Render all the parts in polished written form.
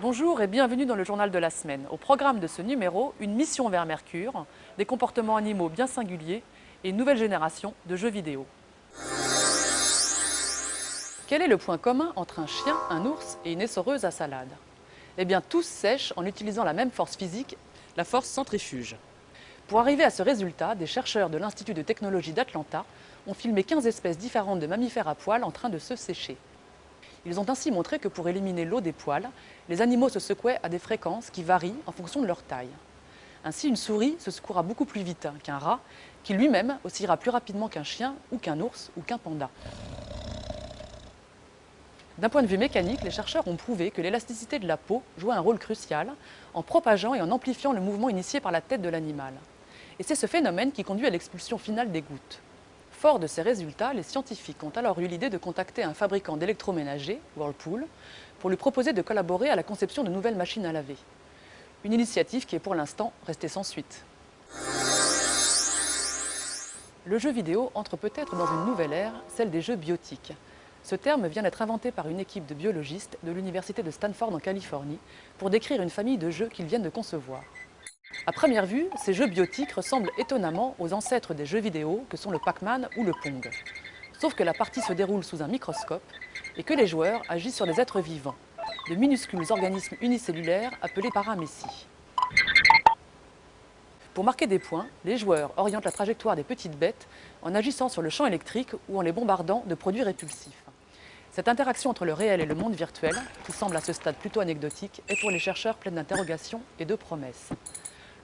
Bonjour et bienvenue dans le journal de la semaine. Au programme de ce numéro, une mission vers Mercure, des comportements animaux bien singuliers et une nouvelle génération de jeux vidéo. Quel est le point commun entre un chien, un ours et une essoreuse à salade? Eh bien, tous sèchent en utilisant la même force physique, la force centrifuge. Pour arriver à ce résultat, des chercheurs de l'Institut de technologie d'Atlanta ont filmé 15 espèces différentes de mammifères à poils en train de se sécher. Ils ont ainsi montré que pour éliminer l'eau des poils, les animaux se secouaient à des fréquences qui varient en fonction de leur taille. Ainsi, une souris se secouera beaucoup plus vite qu'un rat, qui lui-même oscillera plus rapidement qu'un chien ou qu'un ours ou qu'un panda. D'un point de vue mécanique, les chercheurs ont prouvé que l'élasticité de la peau jouait un rôle crucial en propageant et en amplifiant le mouvement initié par la tête de l'animal. Et c'est ce phénomène qui conduit à l'expulsion finale des gouttes. Fort de ces résultats, les scientifiques ont alors eu l'idée de contacter un fabricant d'électroménager, Whirlpool, pour lui proposer de collaborer à la conception de nouvelles machines à laver. Une initiative qui est pour l'instant restée sans suite. Le jeu vidéo entre peut-être dans une nouvelle ère, celle des jeux biotiques. Ce terme vient d'être inventé par une équipe de biologistes de l'université de Stanford en Californie pour décrire une famille de jeux qu'ils viennent de concevoir. À première vue, ces jeux biotiques ressemblent étonnamment aux ancêtres des jeux vidéo que sont le Pac-Man ou le Pong. Sauf que la partie se déroule sous un microscope et que les joueurs agissent sur des êtres vivants, de minuscules organismes unicellulaires appelés paramécies. Pour marquer des points, les joueurs orientent la trajectoire des petites bêtes en agissant sur le champ électrique ou en les bombardant de produits répulsifs. Cette interaction entre le réel et le monde virtuel, qui semble à ce stade plutôt anecdotique, est pour les chercheurs pleine d'interrogations et de promesses.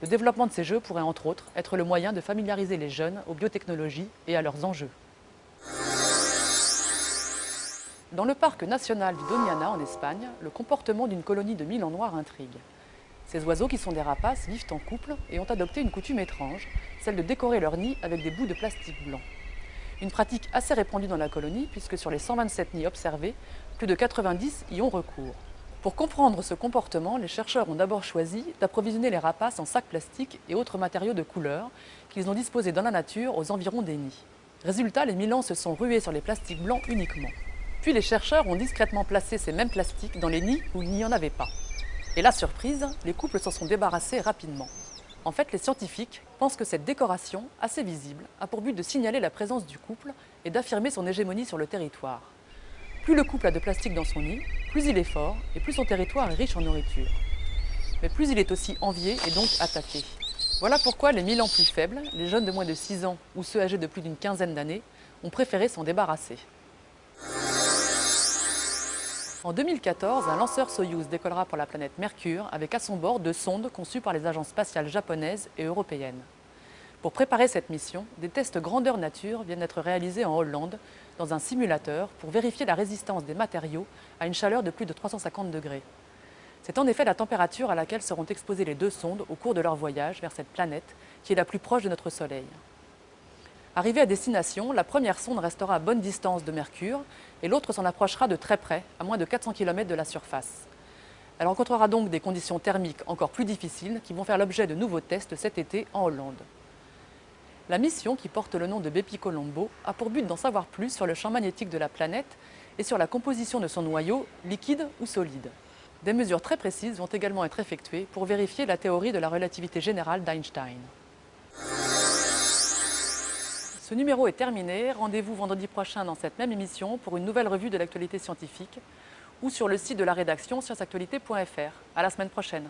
Le développement de ces jeux pourrait entre autres être le moyen de familiariser les jeunes aux biotechnologies et à leurs enjeux. Dans le parc national du Doñana en Espagne, le comportement d'une colonie de milans noirs intrigue. Ces oiseaux, qui sont des rapaces, vivent en couple et ont adopté une coutume étrange, celle de décorer leur nid avec des bouts de plastique blanc. Une pratique assez répandue dans la colonie puisque sur les 127 nids observés, plus de 90 y ont recours. Pour comprendre ce comportement, les chercheurs ont d'abord choisi d'approvisionner les rapaces en sacs plastiques et autres matériaux de couleur qu'ils ont disposés dans la nature aux environs des nids. Résultat, les milans se sont rués sur les plastiques blancs uniquement. Puis les chercheurs ont discrètement placé ces mêmes plastiques dans les nids où il n'y en avait pas. Et la surprise, les couples s'en sont débarrassés rapidement. En fait, les scientifiques pensent que cette décoration, assez visible, a pour but de signaler la présence du couple et d'affirmer son hégémonie sur le territoire. Plus le couple a de plastique dans son nid, plus il est fort et plus son territoire est riche en nourriture. Mais plus il est aussi envié et donc attaqué. Voilà pourquoi les milans plus faibles, les jeunes de moins de 6 ans ou ceux âgés de plus d'une quinzaine d'années, ont préféré s'en débarrasser. En 2014, un lanceur Soyouz décollera pour la planète Mercure avec à son bord 2 sondes conçues par les agences spatiales japonaises et européennes. Pour préparer cette mission, des tests grandeur nature viennent d'être réalisés en Hollande dans un simulateur pour vérifier la résistance des matériaux à une chaleur de plus de 350 degrés. C'est en effet la température à laquelle seront exposées les 2 sondes au cours de leur voyage vers cette planète qui est la plus proche de notre Soleil. Arrivée à destination, la première sonde restera à bonne distance de Mercure et l'autre s'en approchera de très près, à moins de 400 km de la surface. Elle rencontrera donc des conditions thermiques encore plus difficiles qui vont faire l'objet de nouveaux tests cet été en Hollande. La mission, qui porte le nom de Bepi Colombo, a pour but d'en savoir plus sur le champ magnétique de la planète et sur la composition de son noyau, liquide ou solide. Des mesures très précises vont également être effectuées pour vérifier la théorie de la relativité générale d'Einstein. Ce numéro est terminé. Rendez-vous vendredi prochain dans cette même émission pour une nouvelle revue de l'actualité scientifique ou sur le site de la rédaction scienceactualité.fr. À la semaine prochaine.